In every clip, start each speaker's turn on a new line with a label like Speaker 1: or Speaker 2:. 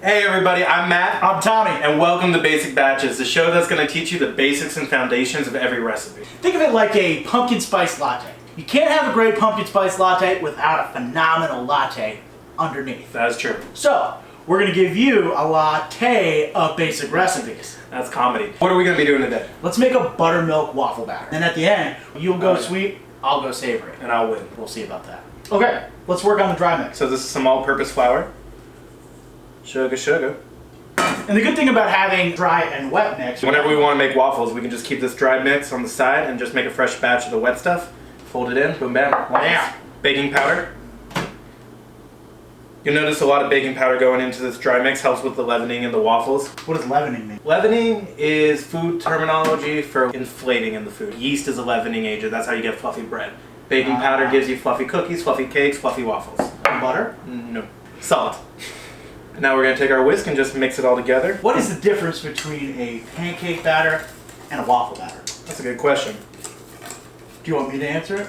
Speaker 1: Hey everybody, I'm Matt.
Speaker 2: I'm Tommy.
Speaker 1: And welcome to Basic Batches, the show that's going to teach you the basics and foundations of every recipe.
Speaker 2: Think of it like a pumpkin spice latte. You can't have a great pumpkin spice latte without a phenomenal latte underneath.
Speaker 1: That is true.
Speaker 2: So, we're going to give you a latte of basic recipes.
Speaker 1: That's comedy. What are we going to be doing today?
Speaker 2: Let's make a buttermilk waffle batter. And at the end, you'll go sweet, I'll go savory.
Speaker 1: And I'll win.
Speaker 2: We'll see about that. Okay, let's work on the dry mix.
Speaker 1: So this is some all-purpose flour. Sugar.
Speaker 2: And the good thing about having dry and wet mix...
Speaker 1: Whenever we want to make waffles, we can just keep this dry mix on the side and just make a fresh batch of the wet stuff. Fold it in, boom, bam.
Speaker 2: Bam.
Speaker 1: Baking powder. You'll notice a lot of baking powder going into this dry mix helps with the leavening in the waffles.
Speaker 2: What does leavening mean?
Speaker 1: Leavening is food terminology for inflating in the food. Yeast is a leavening agent. That's how you get fluffy bread. Baking powder gives you fluffy cookies, fluffy cakes, fluffy waffles.
Speaker 2: And butter?
Speaker 1: No. Salt. Now we're going to take our whisk and just mix it all together.
Speaker 2: What is the difference between a pancake batter and a waffle batter?
Speaker 1: That's a good question.
Speaker 2: Do you want me to answer it?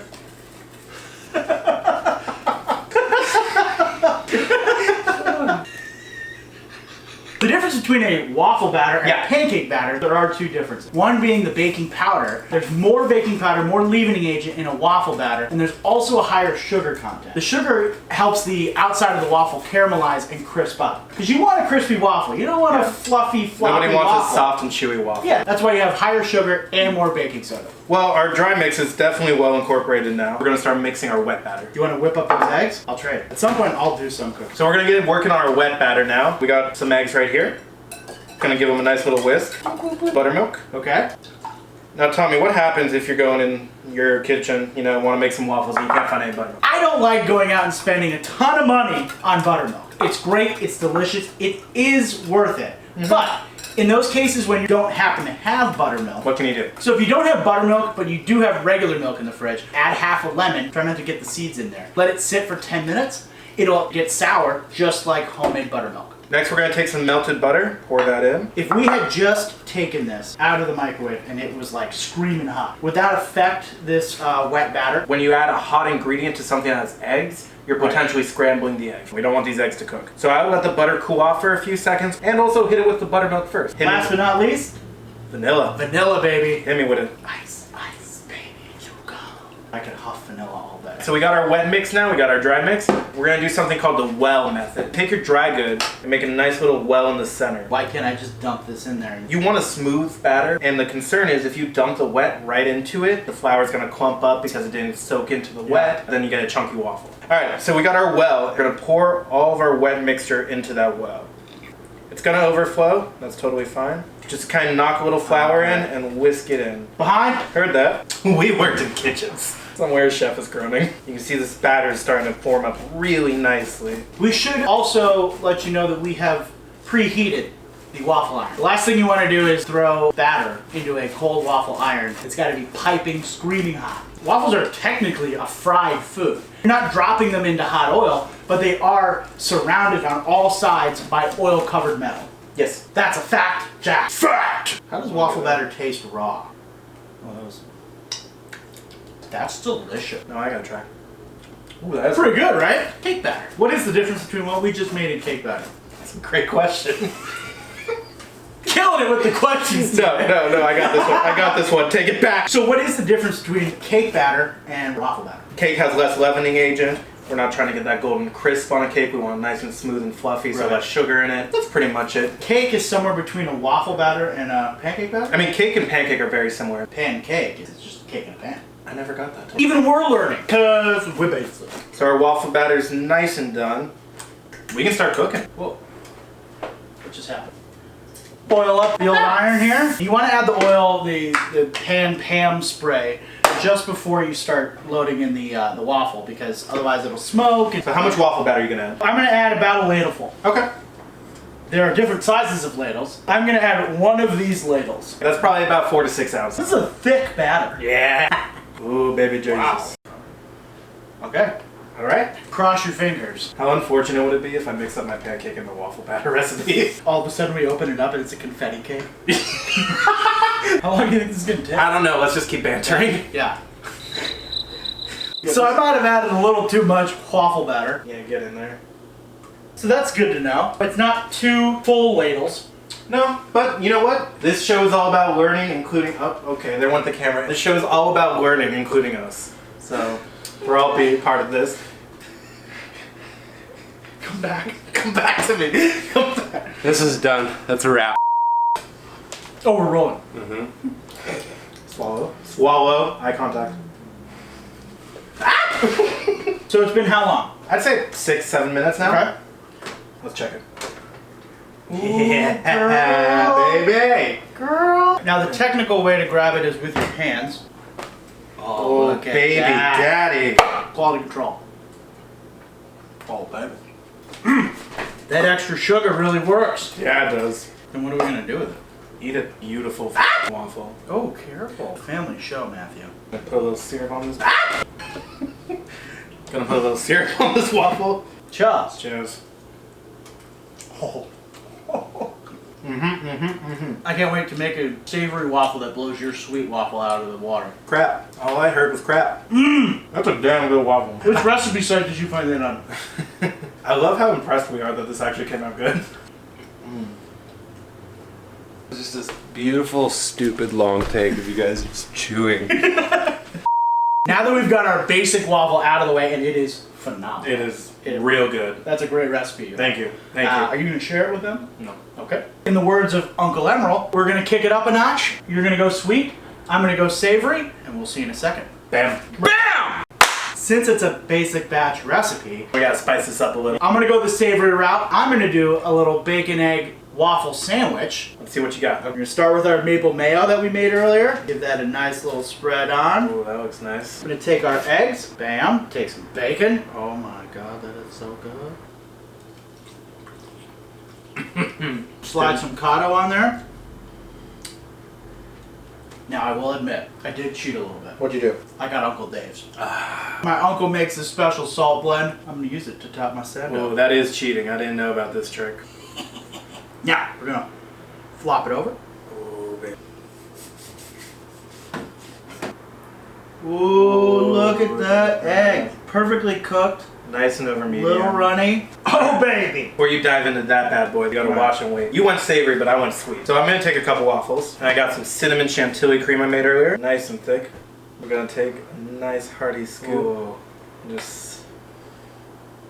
Speaker 2: The difference between a waffle batter and a pancake batter, there are two differences. One being the baking powder. There's more baking powder, more leavening agent in a waffle batter, and there's also a higher sugar content. The sugar helps the outside of the waffle caramelize and crisp up. Because you want a crispy waffle. You don't want a fluffy, floppy
Speaker 1: Nobody wants
Speaker 2: waffle.
Speaker 1: a soft and chewy waffle.
Speaker 2: Yeah, that's why you have higher sugar and more baking soda.
Speaker 1: Well, our dry mix is definitely well incorporated now. We're going to start mixing our wet batter.
Speaker 2: You want to whip up those eggs? I'll trade. At some point, I'll do some cooking.
Speaker 1: So we're going to get working on our wet batter now. We got some eggs right here. Going to give them a nice little whisk. Buttermilk.
Speaker 2: Okay.
Speaker 1: Now, Tommy, what happens if you're going in your kitchen, want to make some waffles and you can't find any buttermilk?
Speaker 2: I don't like going out and spending a ton of money on buttermilk. It's great, it's delicious, it is worth it. But in those cases when you don't happen to have buttermilk,
Speaker 1: what can you do?
Speaker 2: So if you don't have buttermilk, but you do have regular milk in the fridge, add half a lemon, try not to get the seeds in there. Let it sit for 10 minutes, it'll get sour just like homemade buttermilk.
Speaker 1: Next, we're going to take some melted butter, pour that in.
Speaker 2: If we had just taken this out of the microwave and it was like screaming hot, would that affect this wet batter?
Speaker 1: When you add a hot ingredient to something that has eggs, you're potentially scrambling the eggs. We don't want these eggs to cook. So I will let the butter cool off for a few seconds and also hit it with the buttermilk first.
Speaker 2: Last but not least,
Speaker 1: vanilla.
Speaker 2: Vanilla, baby.
Speaker 1: Hit me with it.
Speaker 2: Ice, baby, you go. I could huff vanilla all day.
Speaker 1: So we got our wet mix now, we got our dry mix. We're gonna do something called the well method. Take your dry goods and make a nice little well in the center.
Speaker 2: Why can't I just dump this in there?
Speaker 1: You want a smooth batter, and the concern is if you dump the wet right into it, the flour's gonna clump up because it didn't soak into the wet, then you get a chunky waffle. Alright, so we got our well. We're gonna pour all of our wet mixture into that well. It's gonna overflow, that's totally fine. Just kind of knock a little flour in and whisk it in.
Speaker 2: Behind?
Speaker 1: Heard that. We worked in kitchens. Somewhere chef is groaning. You can see this batter is starting to form up really nicely.
Speaker 2: We should also let you know that we have preheated the waffle iron. The last thing you want to do is throw batter into a cold waffle iron. It's got to be piping, screaming hot. Waffles are technically a fried food. You're not dropping them into hot oil, but they are surrounded on all sides by oil-covered metal.
Speaker 1: Yes.
Speaker 2: That's a fact, Jack. Fact! How does waffle batter taste raw? That's delicious.
Speaker 1: No, I gotta try.
Speaker 2: Ooh, that's pretty good, right? Cake batter. What is the difference between what we just made and cake batter?
Speaker 1: That's a great question.
Speaker 2: Killing it with the questions.
Speaker 1: No, I got this one. I got this one. Take it back.
Speaker 2: So what is the difference between cake batter and waffle batter?
Speaker 1: Cake has less leavening agent. We're not trying to get that golden crisp on a cake. We want it nice and smooth and fluffy, so less sugar in it. That's pretty much it.
Speaker 2: Cake is somewhere between a waffle batter and a pancake batter?
Speaker 1: I mean, cake and pancake are very similar.
Speaker 2: Pancake is just cake in a pan.
Speaker 1: I never got that.
Speaker 2: Even we're learning, because we're basic.
Speaker 1: So our waffle batter's nice and done. We can start cooking.
Speaker 2: Whoa. What just happened? Oil up the old iron here. You want to add the oil, the Pam spray, just before you start loading in the waffle, because otherwise it'll smoke.
Speaker 1: So how much waffle batter are you going to add?
Speaker 2: I'm going to add about a ladleful.
Speaker 1: Okay.
Speaker 2: There are different sizes of ladles. I'm going to add one of these ladles.
Speaker 1: That's probably about 4 to 6 ounces.
Speaker 2: This is a thick batter.
Speaker 1: Yeah. Ooh, baby Jesus.
Speaker 2: Wow. Okay.
Speaker 1: All right.
Speaker 2: Cross your fingers.
Speaker 1: How unfortunate would it be if I mixed up my pancake and the waffle batter recipe?
Speaker 2: All of a sudden we open it up and it's a confetti cake. How long do you think this is going to take?
Speaker 1: I don't know. Let's just keep bantering.
Speaker 2: Yeah. So I might have added a little too much waffle batter.
Speaker 1: Yeah, get in there.
Speaker 2: This So that's good to know. It's not 2 full ladles.
Speaker 1: No, but you know what? This show is all about learning, including... Oh, okay, they want the camera. This show is all about learning, including us. So, we're all being part of this.
Speaker 2: Come back.
Speaker 1: Come back to me. Come back.
Speaker 3: This is done. That's a wrap.
Speaker 2: Oh, we're rolling.
Speaker 1: Mm-hmm. Swallow. Swallow. Eye contact.
Speaker 2: So it's been how long?
Speaker 1: I'd say 6-7 minutes now.
Speaker 2: Okay.
Speaker 1: Let's check it.
Speaker 2: Yeah,
Speaker 1: baby.
Speaker 2: Girl. Now the technical way to grab it is with your hands.
Speaker 1: Oh,
Speaker 2: look at
Speaker 1: baby,
Speaker 2: that.
Speaker 1: daddy.
Speaker 2: Quality control. Oh, baby. That extra sugar really works.
Speaker 1: Yeah, it does.
Speaker 2: Then what are we gonna do with it?
Speaker 1: Eat a beautiful waffle.
Speaker 2: Oh, careful. Family show, Matthew.
Speaker 1: Gonna put a little syrup on this. Gonna put a little syrup on this waffle.
Speaker 2: Cheers.
Speaker 1: Cheers.
Speaker 2: Oh. I can't wait to make a savory waffle that blows your sweet waffle out of the water.
Speaker 1: Crap. All I heard was crap. That's a damn good waffle.
Speaker 2: Which recipe site did you find that on?
Speaker 1: I love how impressed we are that this actually came out good.
Speaker 3: It's just this beautiful, stupid long take of you guys just chewing.
Speaker 2: Now that we've got our basic waffle out of the way, and it is phenomenal.
Speaker 1: It is real good.
Speaker 2: That's a great recipe.
Speaker 1: Thank you. Thank you.
Speaker 2: Are you going to share it with them?
Speaker 1: No.
Speaker 2: Okay. In the words of Uncle Emerald, we're going to kick it up a notch. You're going to go sweet. I'm going to go savory, and we'll see you in a second.
Speaker 1: Bam.
Speaker 3: BAM!
Speaker 2: Since it's a basic batch recipe,
Speaker 1: We gotta spice this up a little.
Speaker 2: I'm going to go the savory route. I'm going to do a little bacon egg waffle sandwich.
Speaker 1: Let's see what you got.
Speaker 2: We're going to start with our maple mayo that we made earlier. Give that a nice little spread on.
Speaker 1: Ooh, that looks nice.
Speaker 2: I'm going to take our eggs. Bam. Take some bacon. Oh my god, that is so good. Slide some cotto on there. Now I will admit, I did cheat a little bit.
Speaker 1: What'd you do?
Speaker 2: I got Uncle Dave's. My uncle makes a special salt blend. I'm going to use it to top my sandwich.
Speaker 1: Whoa, that is cheating. I didn't know about this trick.
Speaker 2: Now, we're going to flop it over.
Speaker 1: Oh, baby.
Speaker 2: Ooh, look at that egg. Perfectly cooked.
Speaker 1: Nice and over medium.
Speaker 2: Little runny. Oh, baby.
Speaker 1: Before you dive into that bad boy, you gotta wash and wait. You went savory, but I went sweet. So I'm gonna take a couple waffles. And I got some cinnamon chantilly cream I made earlier. Nice and thick. We're gonna take a nice hearty scoop.
Speaker 2: Ooh.
Speaker 1: Just...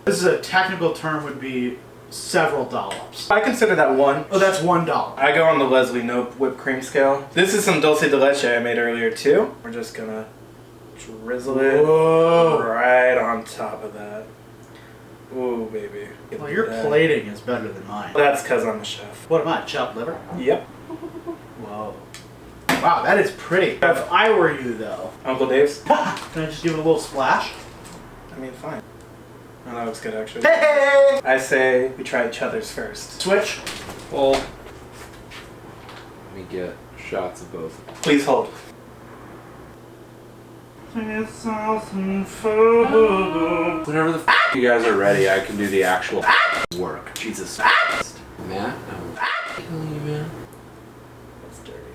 Speaker 2: This is a technical term, would be several dollops.
Speaker 1: I consider that one.
Speaker 2: Oh, that's $1.
Speaker 1: I go on the Leslie Knope whipped cream scale. This is some dulce de leche I made earlier too. We're just gonna drizzle it right on top of that. Ooh, baby.
Speaker 2: Well, your plating is better than mine.
Speaker 1: That's because I'm a chef.
Speaker 2: What am I, chopped liver?
Speaker 1: Yep.
Speaker 2: Whoa. Wow, that is pretty. If I were you, though,
Speaker 1: Uncle Dave's?
Speaker 2: can I just give it a little splash?
Speaker 1: I mean, fine. Oh, that looks good, actually.
Speaker 2: Hey!
Speaker 1: I say we try each other's first.
Speaker 2: Switch.
Speaker 3: Well, let me get shots of both.
Speaker 1: Please hold.
Speaker 3: Whenever the you guys are ready, I can do the actual work. Jesus Christ. Matt, I'm killing you, man.
Speaker 1: That's dirty.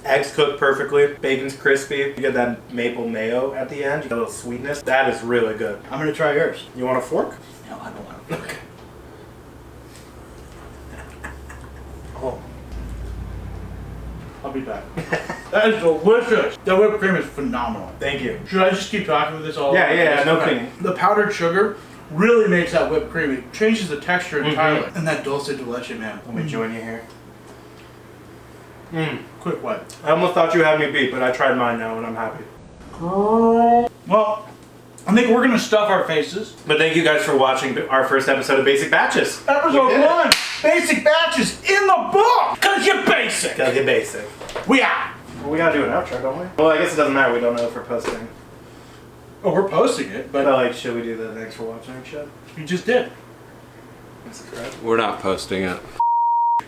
Speaker 1: Eggs cooked perfectly. Bacon's crispy. You get that maple mayo at the end. You get a little sweetness. That is really good.
Speaker 2: I'm going to try yours.
Speaker 1: You want a fork?
Speaker 2: No, I don't want to.
Speaker 1: Okay. Oh.
Speaker 2: I'll be back. That is delicious. The whipped cream is phenomenal.
Speaker 1: Thank you.
Speaker 2: Should I just keep talking with this all
Speaker 1: Yeah,
Speaker 2: over?
Speaker 1: yeah, no
Speaker 2: Okay.
Speaker 1: cleaning.
Speaker 2: The powdered sugar really makes that whipped cream. It changes the texture entirely. And that dulce de leche, man.
Speaker 1: Let me join you here.
Speaker 2: Quick wipe.
Speaker 1: I almost thought you had me beat, but I tried mine now and I'm happy.
Speaker 2: Well, I think we're going to stuff our faces.
Speaker 1: But thank you guys for watching our first episode of Basic Batches.
Speaker 2: Episode
Speaker 1: We did it.
Speaker 2: 1. Basic batches in the book. Because you're basic.
Speaker 1: Gotta get basic.
Speaker 2: We are.
Speaker 1: Well, we gotta do an outro, don't we? Well, I guess it doesn't matter. We don't know if we're posting.
Speaker 2: Oh, we're posting it,
Speaker 1: But
Speaker 2: but
Speaker 1: like, should we do the thanks for watching shit?
Speaker 2: you just did.
Speaker 1: Subscribe.
Speaker 3: We're not posting it.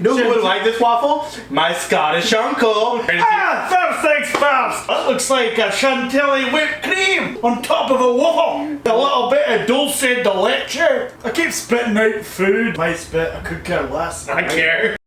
Speaker 1: No who would like this waffle? My Scottish uncle.
Speaker 2: Thanks, Babs. That looks like a chantilly whipped cream on top of a waffle. A little bit of dulce de leche. I keep spitting out food. My spit, I could care less.
Speaker 1: I care.